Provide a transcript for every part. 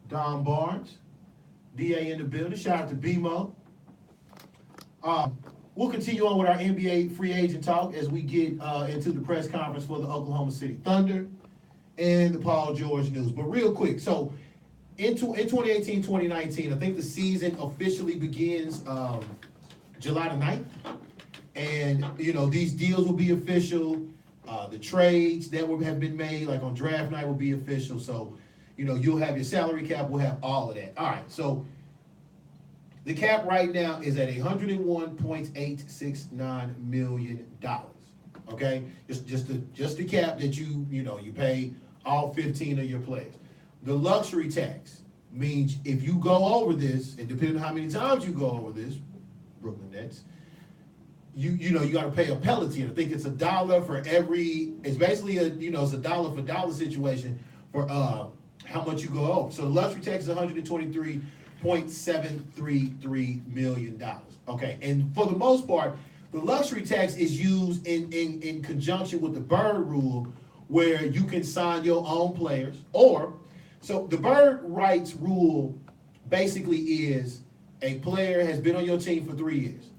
Don Barnes, DA in the building. Shout out to BMO. We'll continue on with our NBA free agent talk as we get into the press conference for the Oklahoma City Thunder and the Paul George news. But real quick, so in 2018, 2019, I think the season officially begins July the 9th. And, you know, these deals will be official. The trades that have been made, like on draft night, will be official. So, you know, you'll have your salary cap. We'll have all of that. All right, so the cap right now is at $101.869 million. Okay, just the cap that you pay all 15 of your players. The luxury tax means if you go over this, and depending on how many times you go over this, Brooklyn Nets, you got to pay a penalty. And I think it's $1 for every. It's basically it's a dollar for dollar situation for how much you go over. So the luxury tax is $123.733 million. Okay, and for the most part, the luxury tax is used in conjunction with the Bird rule, where you can sign your own players. So the Bird rights rule basically is a player has been on your team for 3 years,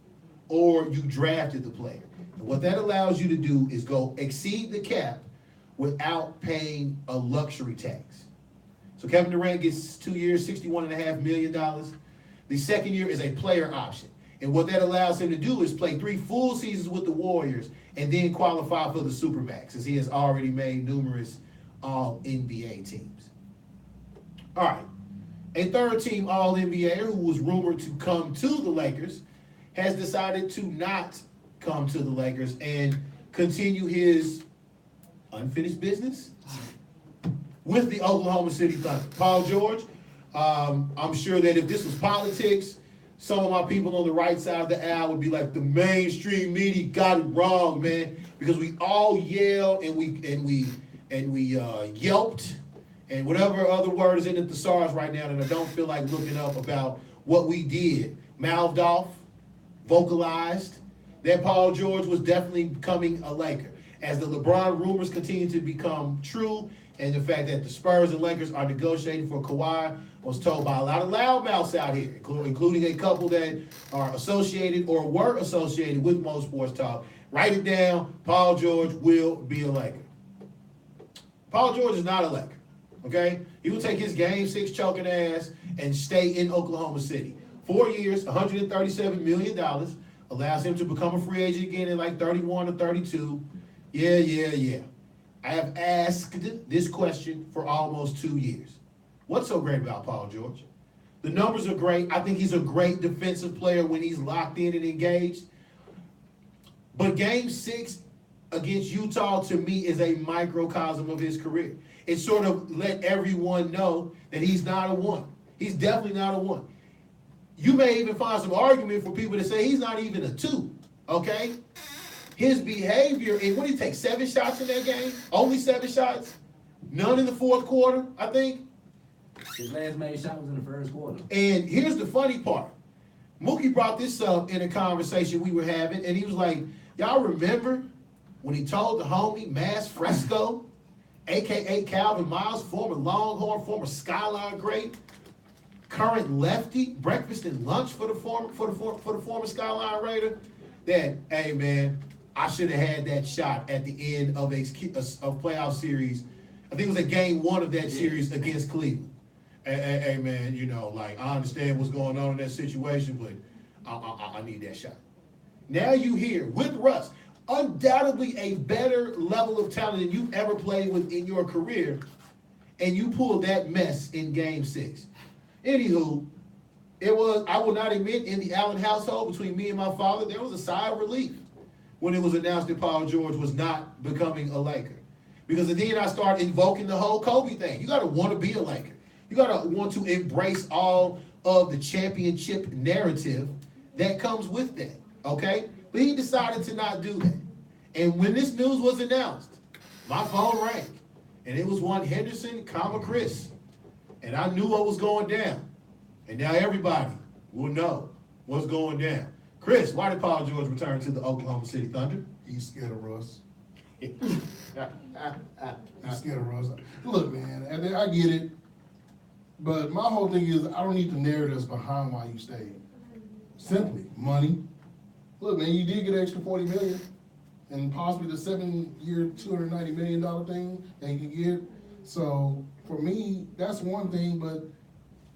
or you drafted the player. And what that allows you to do is go exceed the cap without paying a luxury tax. So Kevin Durant gets 2 years, $61.5 million. The second year is a player option. And what that allows him to do is play 3 full seasons with the Warriors and then qualify for the Supermax, as he has already made numerous All-NBA teams. All right. A third-team All-NBA who was rumored to come to the Lakers has decided to not come to the Lakers and continue his unfinished business with the Oklahoma City Thunder. Paul George, I'm sure that if this was politics, some of my people on the right side of the aisle would be like, the mainstream media got it wrong, man, because we all yelled and we yelped and whatever other word is in the thesaurus right now that I don't feel like looking up about what we did. Mouthed off, vocalized that Paul George was definitely becoming a Laker. As the LeBron rumors continue to become true, and the fact that the Spurs and Lakers are negotiating for Kawhi was told by a lot of loudmouths out here, including a couple that are associated or were associated with Mo Sports Talk. Write it down. Paul George will be a Laker. Paul George is not a Laker, okay? He will take his Game 6 choking ass and stay in Oklahoma City. 4 years, $137 million, allows him to become a free agent again in like 31 or 32. Yeah. I have asked this question for almost 2 years. What's so great about Paul George? The numbers are great. I think he's a great defensive player when he's locked in and engaged. But Game 6 against Utah, to me, is a microcosm of his career. It sort of let everyone know that he's not a one. He's definitely not a one. You may even find some argument for people to say he's not even a 2, okay? His behavior, and what did he take, 7 shots in that game? Only 7 shots? None in the fourth quarter, I think. His last made shot was in the first quarter. And here's the funny part. Mookie brought this up in a conversation we were having, and he was like, y'all remember when he told the homie, Mass Fresco, a.k.a. Calvin Miles, former Longhorn, former Skyline great, current lefty, breakfast and lunch for the former Skyline Raider, that, hey, man, I should have had that shot at the end of a playoff series. I think it was a game 1 of that series against Cleveland. Hey, man, I understand what's going on in that situation, but I need that shot. Now you hear, with Russ, undoubtedly a better level of talent than you've ever played with in your career, and you pull that mess in Game 6. Anywho, it was, I will not admit, in the Allen household, between me and my father, there was a sigh of relief when it was announced that Paul George was not becoming a Laker. Because then I started invoking the whole Kobe thing. You got to want to be a Laker. You got to want to embrace all of the championship narrative that comes with that, okay? But he decided to not do that. And when this news was announced, my phone rang. And it was one Henderson, Chris. And I knew what was going down. And now everybody will know what's going down. Chris, why did Paul George return to the Oklahoma City Thunder? He's scared of Russ. He's scared of Russ. Look, man, I get it. But my whole thing is, I don't need the narratives behind why you stayed. Simply, money. Look, man, you did get an extra $40 million, and possibly the 7-year, $290 million thing that you can get. So for me, that's one thing, but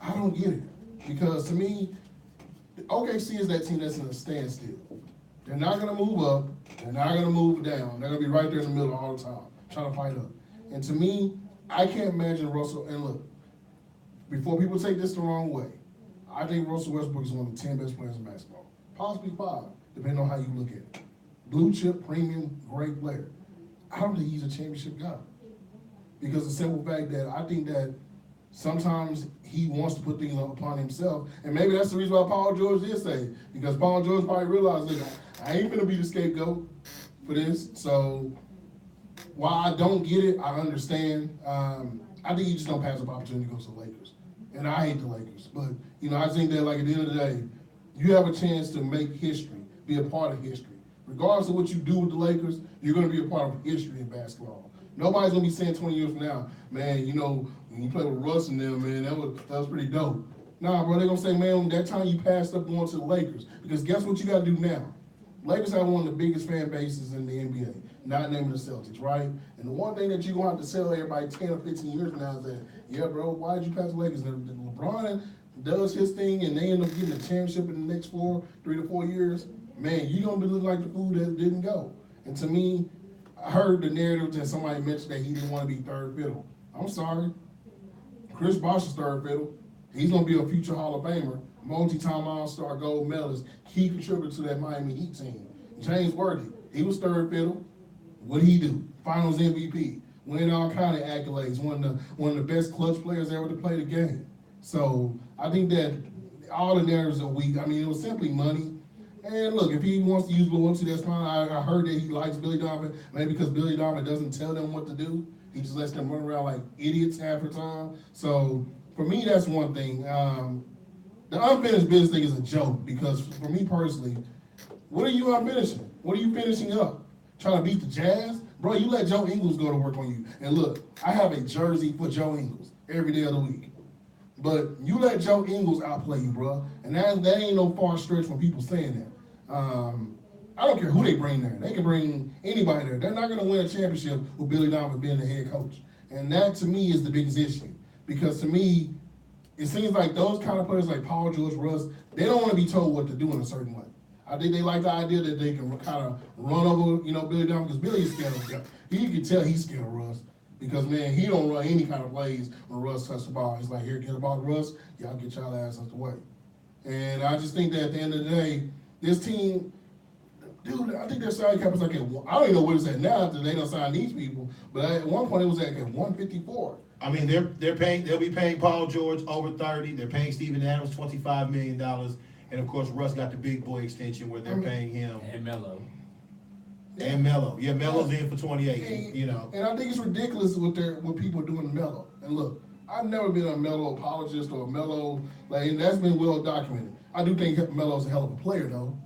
I don't get it because to me, OKC is that team that's in a standstill. They're not gonna move up. They're not gonna move down. They're gonna be right there in the middle all the time, trying to fight up. And to me, I can't imagine Russell. And look, before people take this the wrong way, I think Russell Westbrook is one of the 10 best players in basketball, possibly 5, depending on how you look at it. Blue chip, premium, great player. I don't think he's a championship guy because the simple fact that I think that sometimes he wants to put things upon himself, and maybe that's the reason why Paul George did say, because Paul George probably realized, look, I ain't gonna be the scapegoat for this. So while I don't get it, I understand. I think you just don't pass up opportunity to go to the Lakers, and I hate the Lakers, but I think that like at the end of the day, you have a chance to make history, be a part of history. Regardless of what you do with the Lakers, you're gonna be a part of history in basketball. Nobody's gonna be saying 20 years from now, man, when you play with Russ and them, man, that was pretty dope. Nah, bro, they're gonna say, man, that time you passed up going to the Lakers. Because guess what you gotta do now? Lakers have one of the biggest fan bases in the NBA, not naming the Celtics, right? And the one thing that you're gonna have to tell everybody 10 or 15 years from now is that, yeah, bro, why did you pass the Lakers? And LeBron does his thing and they end up getting a championship in the next 3 to 4 years, man, you're gonna be looking like the fool that didn't go. And to me, I heard the narrative that somebody mentioned that he didn't want to be third fiddle. I'm sorry. Chris Bosh is third fiddle. He's going to be a future Hall of Famer, multi-time All-Star gold medalist, key contributor to that Miami Heat team. James Worthy, he was third fiddle. What did he do? Finals MVP, winning all kind of accolades, one of the best clutch players ever to play the game. So I think that all the narratives are weak. I mean, it was simply money. And look, if he wants to use loyalty, that's fine. I heard that he likes Billy Donovan, maybe because Billy Donovan doesn't tell them what to do. He just lets them run around like idiots half the time. So for me, that's one thing. The unfinished business thing is a joke because for me personally, what are you unfinishing? What are you finishing up? Trying to beat the Jazz? Bro, you let Joe Ingles go to work on you. And look, I have a jersey for Joe Ingles every day of the week. But you let Joe Ingles outplay you, bro. And that ain't no far stretch from people saying that. I don't care who they bring there. They can bring anybody there. They're not going to win a championship with Billy Donovan being the head coach. And that, to me, is the biggest issue. Because, to me, it seems like those kind of players like Paul George, Russ, they don't want to be told what to do in a certain way. I think they like the idea that they can kind of run over, Billy Donovan, because Billy is scared of him. You can tell he's scared of Russ. Because, man, he don't run any kind of plays when Russ touches the ball. He's like, here, get the ball to Russ. Y'all get y'all ass out the way. And I just think that at the end of the day, this team, dude, I think their salary cap is like I don't even know what it's at now after they don't sign these people, but at one point it was at 154. I mean, they'll be paying Paul George over 30. They're paying Steven Adams $25 million, and of course Russ got the big boy extension where they're paying him And Melo. and Melo. Yeah, Melo's in for 28. And I think it's ridiculous what people are doing to Melo. And look, I've never been a Melo apologist or a Melo and that's been well documented. I do think Melo's a hell of a player though.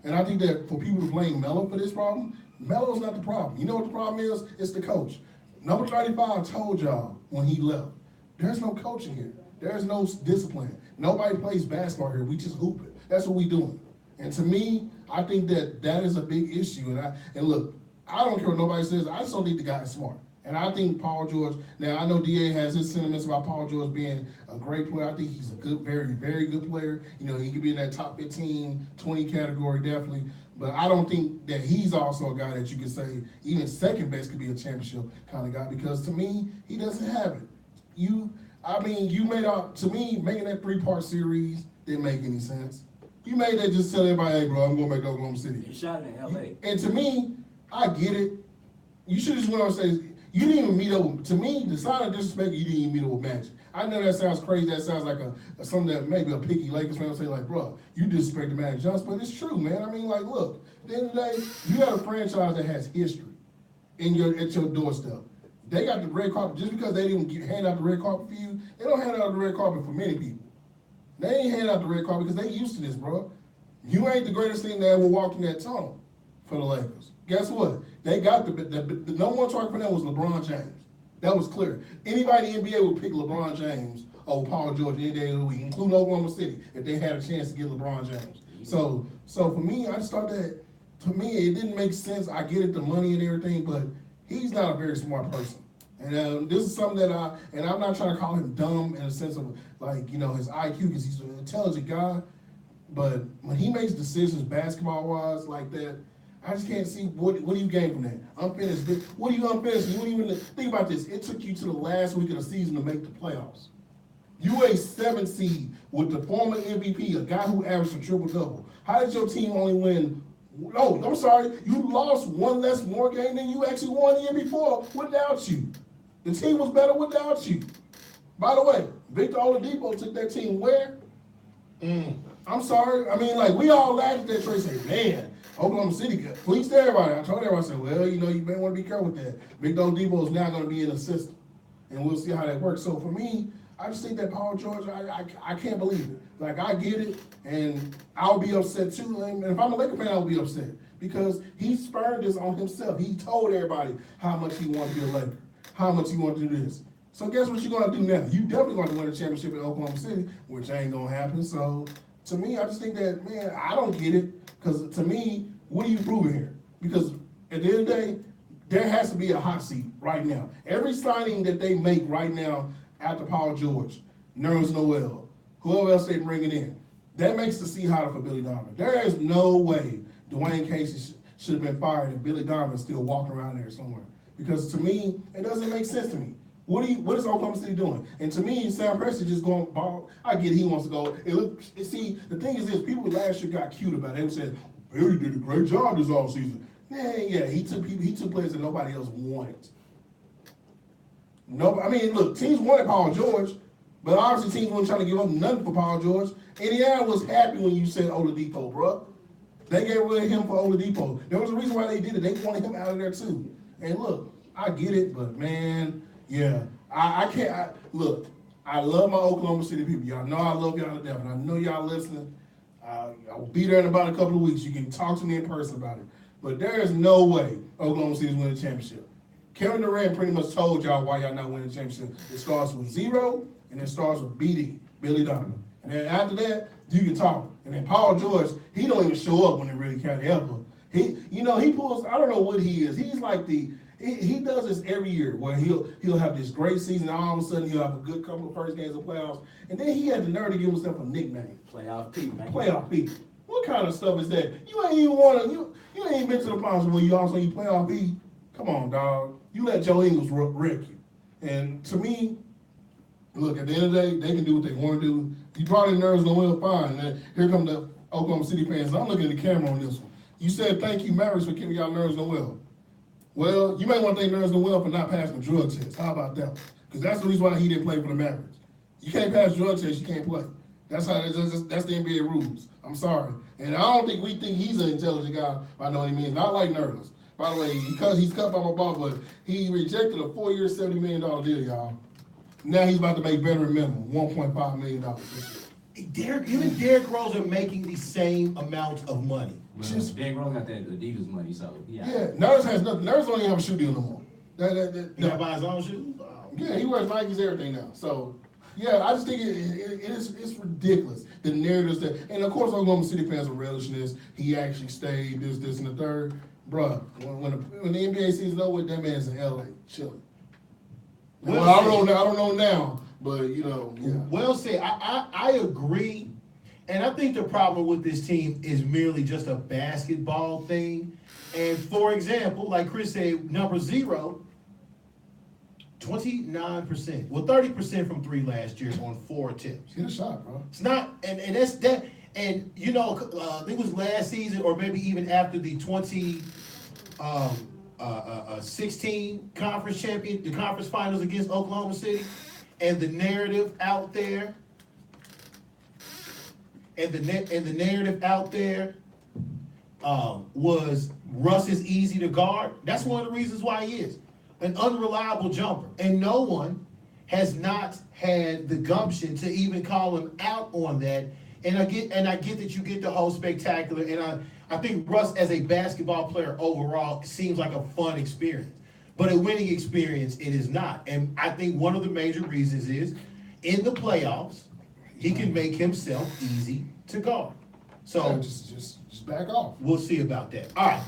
And I think that for people to blame Melo for this problem, Melo's not the problem. You know what the problem is? It's the coach. Number 35 told y'all when he left, there's no coaching here. There's no discipline. Nobody plays basketball here. We just hoop it. That's what we doing. And to me, I think that is a big issue. And look, I don't care what nobody says. I just don't think the guy is smart. And I think Paul George, now I know DA has his sentiments about Paul George being a great player. I think he's a good, very, very good player. He could be in that top 15, 20 category, definitely. But I don't think that he's also a guy that you could say even second best could be a championship kind of guy because to me, he doesn't have it. To me, making that 3-part series didn't make any sense. You made that just tell everybody, hey, bro, I'm going back to Oklahoma City. You shot it in L.A. And to me, I get it. You should just went on and say, you didn't even meet up with, to me, the sign of disrespect, you didn't even meet up with Magic. I know that sounds crazy. That sounds like something that maybe a picky Lakers fan would say, like, bro, you disrespect the Magic Johnson, but it's true, man. I mean, like, look, at the end of the day, you got a franchise that has history at your doorstep. They got the red carpet. Just because they didn't hand out the red carpet for you, they don't hand out the red carpet for many people. They ain't hand out the red carpet because they used to this, bro. You ain't the greatest thing that ever walked in that tunnel for the Lakers. Guess what? They got the number one target for them was LeBron James. That was clear. Anybody in the NBA would pick LeBron James over Paul George any day of the week, including Oklahoma City, if they had a chance to get LeBron James. So for me, I just thought that, to me, it didn't make sense. I get it, the money and everything, but he's not a very smart person. And this is something that I'm not trying to call him dumb in the sense of, like, you know, his IQ, because he's an intelligent guy. But when he makes decisions basketball-wise like that, I just can't see what do you gain from that? Unfinished. What do you unfinished? You wouldn't even think about this. It took you to the last week of the season to make the playoffs. You were a 7th seed with the former MVP, a guy who averaged a triple-double. How did your team only win? Oh, I'm sorry. You lost one more game than you actually won the year before without you. The team was better without you. By the way, Victor Oladipo took that team where? I'm sorry. I mean, like, we all laughed at that trade, say, man, Oklahoma City fleeced everybody. I told everybody, I said, well, you know, you may want to be careful with that. Victor Oladipo is now going to be in the system, and we'll see how that works. So for me, I just think that Paul George, I can't believe it. Like, I get it, and I'll be upset too. And if I'm a Laker fan, I'll be upset because he spurred this on himself. He told everybody how much he wanted to be a Laker, how much he wanted to do this. So guess what you're going to do now? You definitely going to win a championship in Oklahoma City, which ain't going to happen. So to me, I just think that, man, I don't get it. Because to me, what are you proving here? Because at the end of the day, there has to be a hot seat right now. Every signing that they make right now after Paul George, Nerlens Noel, whoever else they bringing in, that makes the seat hotter for Billy Donovan. There is no way Dwayne Casey should have been fired and Billy Donovan's still walking around there somewhere. Because to me, it doesn't make sense to me. What is Oklahoma City doing? And to me, Sam Presti just going ball. I get it, he wants to go. See, the thing is this, people last year got cute about it. They said, Billy did a great job this offseason. Yeah, he took players that nobody else wanted. No, I mean, look, teams wanted Paul George, but obviously teams weren't trying to give up nothing for Paul George. Indiana was happy when you said Oladipo, bro. They gave rid of him for Oladipo. There was a reason why they did it. They wanted him out of there too. And look, I get it, but man, yeah, I can't. Look, I love my Oklahoma City people. Y'all know I love y'all to death, and I know y'all listening. I will be there in about a couple of weeks. You can talk to me in person about it. But there is no way Oklahoma City's winning the championship. Kevin Durant pretty much told y'all why y'all not winning the championship. It starts with 0, and it starts with BD, Billy Donovan. And then after that, you can talk. And then Paul George, he don't even show up when it really counts ever. He pulls, I don't know what he is. He's like he does this every year where he'll have this great season, and all of a sudden he'll have a good couple of first games of playoffs. And then he had the nerve to give himself a nickname. Playoff Pete, man. Playoff Pete. What kind of stuff is that? You ain't even you ain't even been to the finals where you also eat playoff Pete. Come on, dog. You let Joe Ingles wreck you. And to me, look, at the end of the day, they can do what they want to do. You probably Nerlens Noel, fine. And here come the Oklahoma City fans. I'm looking at the camera on this one. You said thank you, Mavericks, for giving y'all Nerlens Noel. Well, you might want to thank Nerlens Noel for not passing the drug test. How about that? Because that's the reason why he didn't play for the Mavericks. You can't pass the drug test, you can't play. That's the NBA rules. I'm sorry. And I don't think we think he's an intelligent guy by no any means. Not like Nerlens. By the way, because he's cut by my ball, but he rejected a 4-year, $70 million deal, y'all. Now he's about to make veteran minimum, $1.5 million this year. Him and Derrick Rose are making the same amount of money. Well, Derrick Rose got that Adidas money, so yeah. Yeah, Nerlens has nothing. Nerlens don't even have a shoe deal no more. He got to buy his own shoes? Yeah, he wears Nikes, everything now. So, yeah, I just think it's ridiculous. The narratives and of course Oklahoma City fans are relishing this. He actually stayed, this, and the third. Bruh, when the NBA season's over, that man's in LA, chilling. Well, I don't know now, but yeah. Well said. I agree. And I think the problem with this team is merely just a basketball thing. And for example, like Chris said, number 0, 29%. Well, 30% from 3 last year on 4 attempts. Get a shot, bro. It's not, and that's that. And I think it was last season, or maybe even after the 2016 conference champion, the conference finals against Oklahoma City, and the narrative out there. And the narrative out there was Russ is easy to guard. That's one of the reasons why he is an unreliable jumper, and no one has not had the gumption to even call him out on that. And I get that you get the whole spectacular, and I think Russ as a basketball player overall seems like a fun experience. but a winning experience it is not. And I think one of the major reasons is in the playoffs, he can make himself easy to guard. So Yeah, just back off. we'll see about that. All right.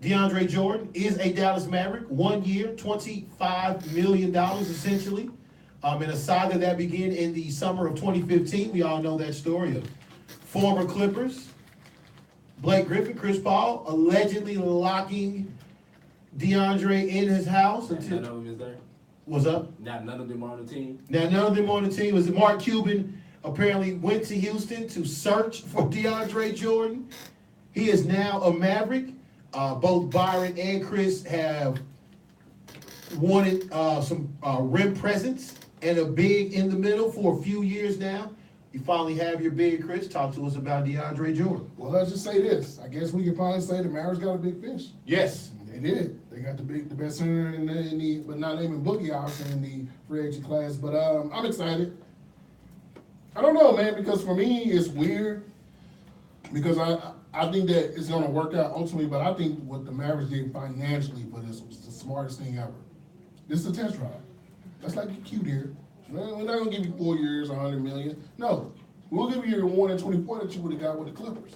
Deandre Jordan is a Dallas Maverick, 1 year, $25 million essentially. And a saga that began in the summer of 2015. We all know that story of former Clippers, Blake Griffin, Chris Paul, allegedly locking DeAndre in his house None until of them is there. what's up? Not none of them are on the team. Now none of them on the team. Was Mark Cuban apparently went to Houston to search for DeAndre Jordan. He is now a Maverick. Both Byron and Chris have wanted some rim presence and a big in the middle for a few years now. You finally have your big, Chris. Talk to us about DeAndre Jordan. Well, let's just say this. I guess we can finally say the Mavericks got a big fish. Yes. They did. They got the best center in the but not naming Boogie obviously in the free agent class. But I'm excited. I don't know, man, because for me it's weird because I think that it's gonna work out ultimately. But I think what the Mavericks did financially for this was the smartest thing ever. This is a test ride. That's like cute here. We're not gonna give you 4 years, $100 million. No, we'll give you your 1 and 24 that you would have got with the Clippers.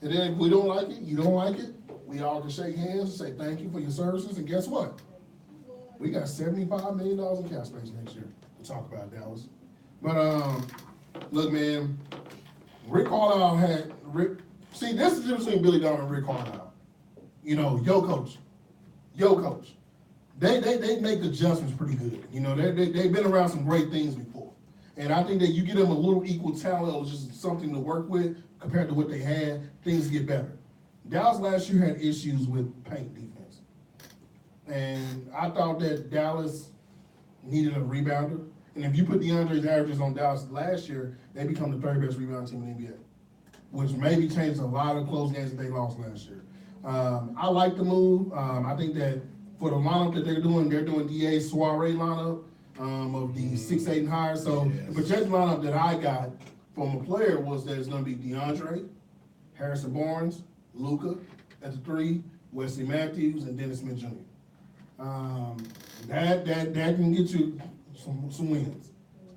And then if we don't like it, you don't like it. We all can shake hands and say thank you for your services. And guess what? We got $75 million in cap space next year to talk about Dallas. But look, man, Rick Carlisle had Rick. See, this is the difference between Billy Donovan and Rick Carlisle. You know, yo coach. They make adjustments pretty good. You know, they've been around some great things before. And I think that you give them a little equal talent or just something to work with compared to what they had, things get better. Dallas last year had issues with paint defense. And I thought that Dallas needed a rebounder. And if you put DeAndre's averages on Dallas last year, they become the third best rebound team in the NBA, which maybe changed a lot of close games that they lost last year. I like the move. I think that for the lineup that they're doing DA's soiree lineup of the 6'8" and higher. So the projected lineup that I got from a player was that it's going to be DeAndre, Harrison Barnes, Luka at the 3, Wesley Matthews, and Dennis Smith Jr. That can get you some wins,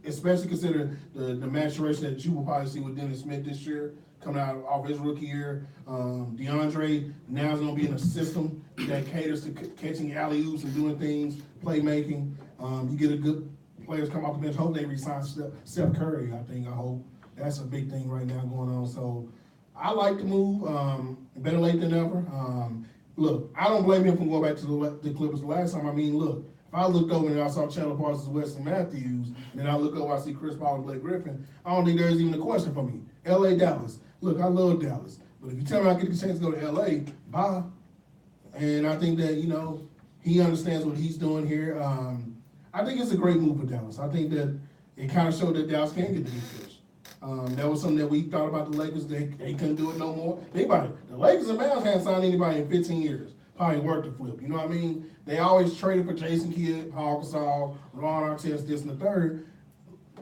especially considering the maturation that you will probably see with Dennis Smith this year, coming out of his rookie year. DeAndre now is going to be in a system that caters to catching alley-oops and doing things, playmaking. You get a good players come off the bench. Hope they resign Steph Curry, I hope. That's a big thing right now going on. So I like the move. Better late than never. Look, I don't blame him for going back to the Clippers the last time. I mean, look, if I looked over and I saw Chandler Parsons and Wesley Matthews, and then I look over, I see Chris Paul and Blake Griffin, I don't think there's even a question for me. LA, Dallas. Look, I love Dallas. But if you tell me I get the chance to go to LA, bye. And I think that, you know, he understands what he's doing here. I think it's a great move for Dallas. I think that it kind of showed that Dallas can get the big fish. That was something that we thought about the Lakers. They couldn't do it no more. Think about it. The Lakers and Mavs hadn't signed anybody in 15 years. Probably worth the flip. You know what I mean? They always traded for Jason Kidd, Paul Gasol, Ron Artest, this and the third.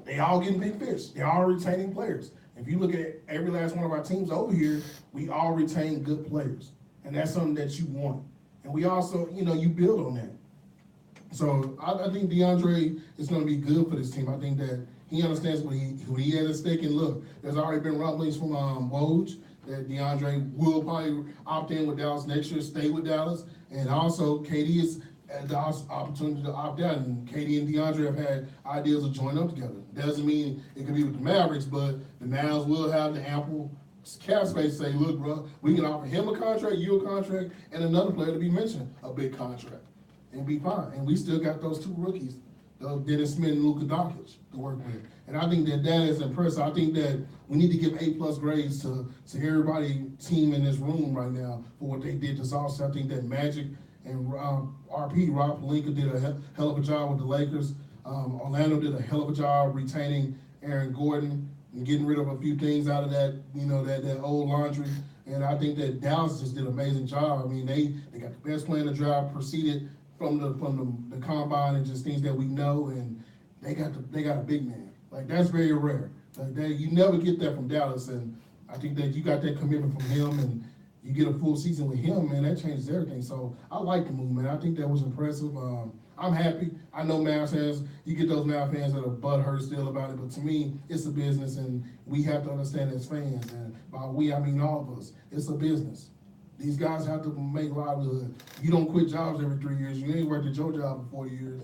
They all getting big fish. They all retaining players. If you look at every last one of our teams over here, we all retain good players. And that's something that you want. And we also, you know, you build on that. So I think DeAndre is going to be good for this team. I think that he understands what he has at stake. And look, there's already been rumblings from Woj that DeAndre will probably opt in with Dallas next year, stay with Dallas. And also, KD is at the opportunity to opt out. And KD and DeAndre have had ideas of joining up together. Doesn't mean it can be with the Mavericks, but the Mavs will have the ample cap space to say, look, bro, we can offer him a contract, you a contract, and another player to be mentioned, a big contract, and be fine. And we still got those two rookies, Dennis Smith and Luka Doncic, to work with. And I think that is impressive. I think that we need to give A+ grades to everybody team in this room right now for what they did this offseason. I think that Magic and RP, Rob Pelinka, did a hell of a job with the Lakers. Orlando did a hell of a job retaining Aaron Gordon and getting rid of a few things out of that, you know, that old laundry. And I think that Dallas just did an amazing job. I mean, they got the best player in the draft, proceeded from the combine and just things that we know, and they got a big man. Like, that's very rare. Like, you never get that from Dallas, and I think that you got that commitment from him, and you get a full season with him, man, that changes everything. So I like the move, man. I think that was impressive. I'm happy. I know Mavs fans, you get those Mavs fans that are butthurt still about it, but to me, it's a business, and we have to understand as fans, and by we, I mean all of us, it's a business. These guys have to make livelihood. You don't quit jobs every 3 years. You ain't worked at your job for 4 years.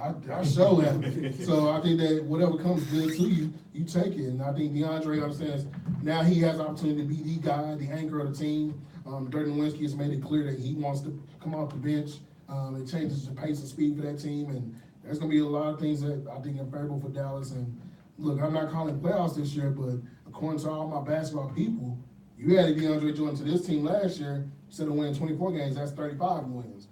I show that. So I think that whatever comes good to you, you take it. And I think DeAndre understands now he has the opportunity to be the guy, the anchor of the team. Dirk Nowitzki has made it clear that he wants to come off the bench. It changes the pace and speed for that team. And there's going to be a lot of things that I think are favorable for Dallas. And look, I'm not calling playoffs this year, but according to all my basketball people, you added DeAndre Jordan to this team last year, instead of winning 24 games, that's 35 wins.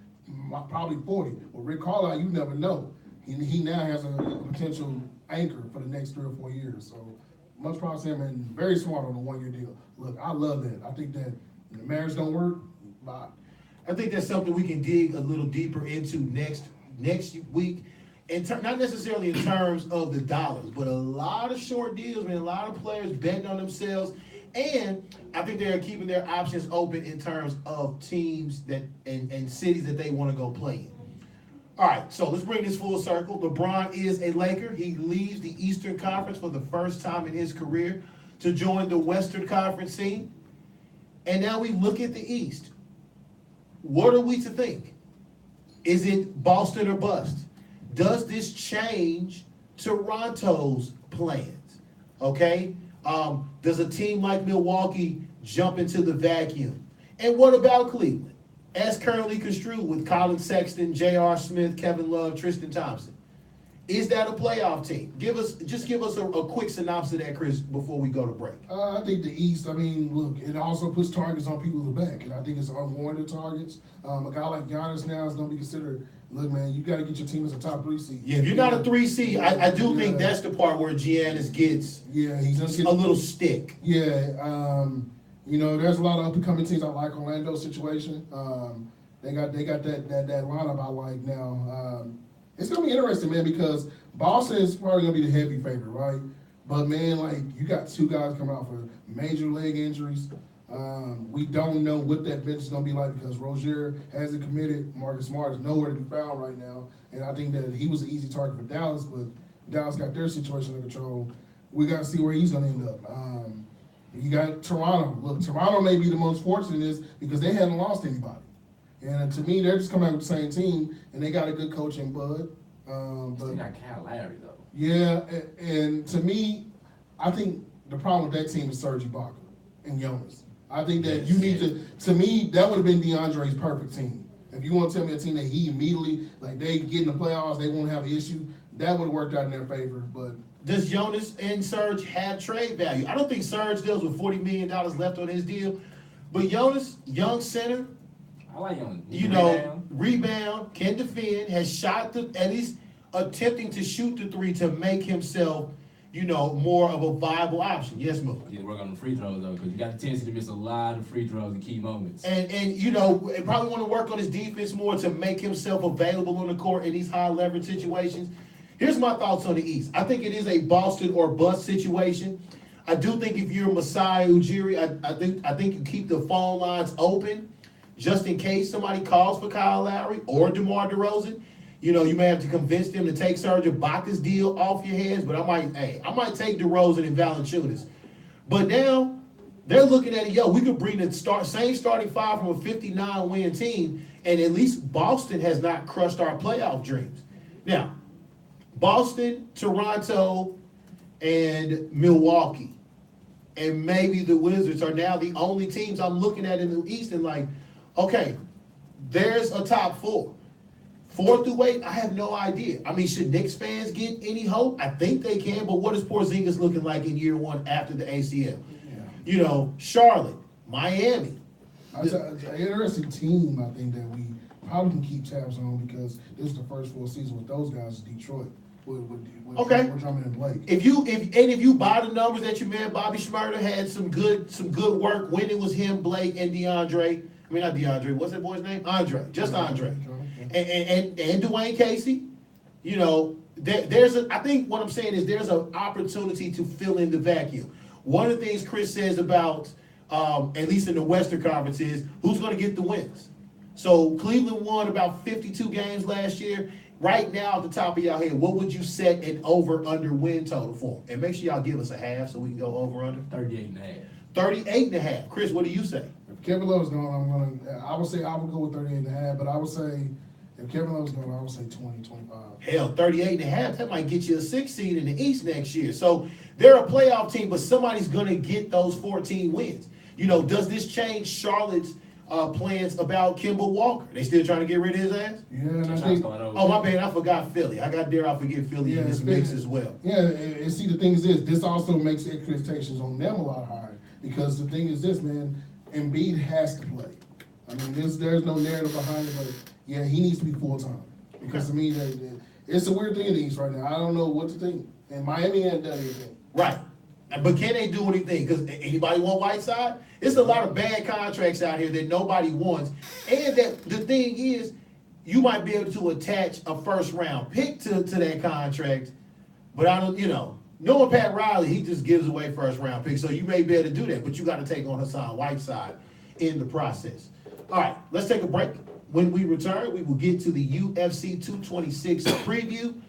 Probably 40. Well, Rick Carlisle, you never know. He now has a potential anchor for the next 3 or 4 years. So much props to him, and very smart on a 1-year deal. Look, I love that. I think that when the marriage don't work, bye. I think that's something we can dig a little deeper into next week. Not necessarily in terms of the dollars, but a lot of short deals, man, a lot of players betting on themselves. And I think they're keeping their options open in terms of teams that and cities that they want to go play in. All right, so let's bring this full circle. LeBron is a Laker. He leaves the Eastern Conference for the first time in his career to join the Western Conference scene. And now we look at the East. What are we to think? Is it Boston or bust? Does this change Toronto's plans? Okay? Does a team like Milwaukee jump into the vacuum? And what about Cleveland? As currently construed with Colin Sexton, J.R. Smith, Kevin Love, Tristan Thompson. Is that a playoff team? Give us a quick synopsis of that, Chris, before we go to break. I think the East, I mean, look, it also puts targets on people in the back, and I think it's unwarranted targets. A guy like Giannis now is going to be considered, look, man, you got to get your team as a top 3 seed. Yeah, if you're not a 3 seed, I do think that's the part where Giannis gets he's a little stick. Yeah, you know, there's a lot of up-and-coming teams. I like Orlando's situation. They got that lineup I like now. It's going to be interesting, man, because Boston is probably going to be the heavy favorite, right? But, man, like, you got 2 guys coming out for major leg injuries. We don't know what that bench is going to be like because Rozier hasn't committed. Marcus Smart is nowhere to be found right now. And I think that he was an easy target for Dallas, but Dallas got their situation under control. We got to see where he's going to end up. You got Toronto. Look, Toronto may be the most fortunate in this because they hadn't lost anybody. And to me, they're just coming out with the same team, and they got a good coach in Bud. But they got Kyle Lowry, though. Yeah, and to me, I think the problem with that team is Serge Ibaka and Jonas. I think that you need to me, that would have been DeAndre's perfect team. If you want to tell me a team that he immediately, like they get in the playoffs, they won't have an issue, that would have worked out in their favor. But does Jonas and Serge have trade value? I don't think Serge deals with $40 million left on his deal. But Jonas, young center, I like Jonas. You know, rebound, can defend, has shot at least attempting to shoot the 3 to make himself, you know, more of a viable option. Yes, Mo. You work on the free throws, though, because you got the tendency to miss a lot of free throws in key moments. And you know, probably want to work on his defense more to make himself available on the court in these high leverage situations. Here's my thoughts on the East. I think it is a Boston or bust situation. I do think if you're Masai Ujiri, I think you keep the phone lines open just in case somebody calls for Kyle Lowry or DeMar DeRozan. You know, you may have to convince them to take Serge Ibaka's deal off your hands, but I might take DeRozan and Valanciunas. But now they're looking at it, we could bring the same starting 5 from a 59-win team, and at least Boston has not crushed our playoff dreams. Now, Boston, Toronto, and Milwaukee, and maybe the Wizards are now the only teams I'm looking at in the East and like, okay, there's a top 4. 4 through 8, I have no idea. I mean, should Knicks fans get any hope? I think they can, but what is Porzingis looking like in year 1 after the ACL? yeah. You know, Charlotte, Miami. It's an interesting team, I think, that we probably can keep tabs on because this is the first full season with those guys in Detroit. With Drummond and Blake. If you buy the numbers that your man Bobby Schmurder had some good work when it was him, Blake, and DeAndre. I mean, not DeAndre. What's that boy's name? Andre. Just Andre. And Dwayne Casey. You know, I think what I'm saying is there's an opportunity to fill in the vacuum. One of the things Chris says about at least in the Western Conference, is who's going to get the wins. So Cleveland won about 52 games last year. Right now, at the top of y'all head, what would you set an over-under win total for? And make sure y'all give us a half so we can go over-under. 38.5. 38.5. Chris, what do you say? If Kevin Love's gone, I would say I would go with 38.5, but I would say if Kevin Love's gone, I would say 20, 25. Hell, 38.5, that might get you a 6 seed in the East next year. So they're a playoff team, but somebody's going to get those 14 wins. You know, does this change Charlotte's plans about Kemba Walker? They still trying to get rid of his ass? Yeah, and I think, Oh, my bad, I forgot Philly. I forget Philly in this mix as well. yeah, and see, the thing is this also makes expectations on them a lot higher, because the thing is this, man, Embiid has to play. I mean, there's no narrative behind it, but yeah, he needs to be full-time. Because to me, it's a weird thing in the East right now. I don't know what to think. And Miami ain't done anything. Right. But can they do anything? Because anybody want Whiteside? It's a lot of bad contracts out here that nobody wants. And that the thing is, you might be able to attach a first-round pick to that contract. But I don't, knowing Pat Riley, he just gives away first-round picks. So you may be able to do that, but you got to take on Hassan Whiteside in the process. All right, let's take a break. When we return, we will get to the UFC 226 preview,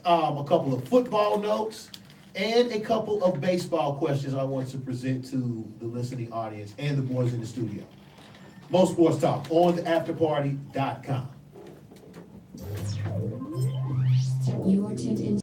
a couple of football notes, and a couple of baseball questions I want to present to the listening audience and the boys in the studio. Mo Sports Talk on the afterparty.com. You are tuned in.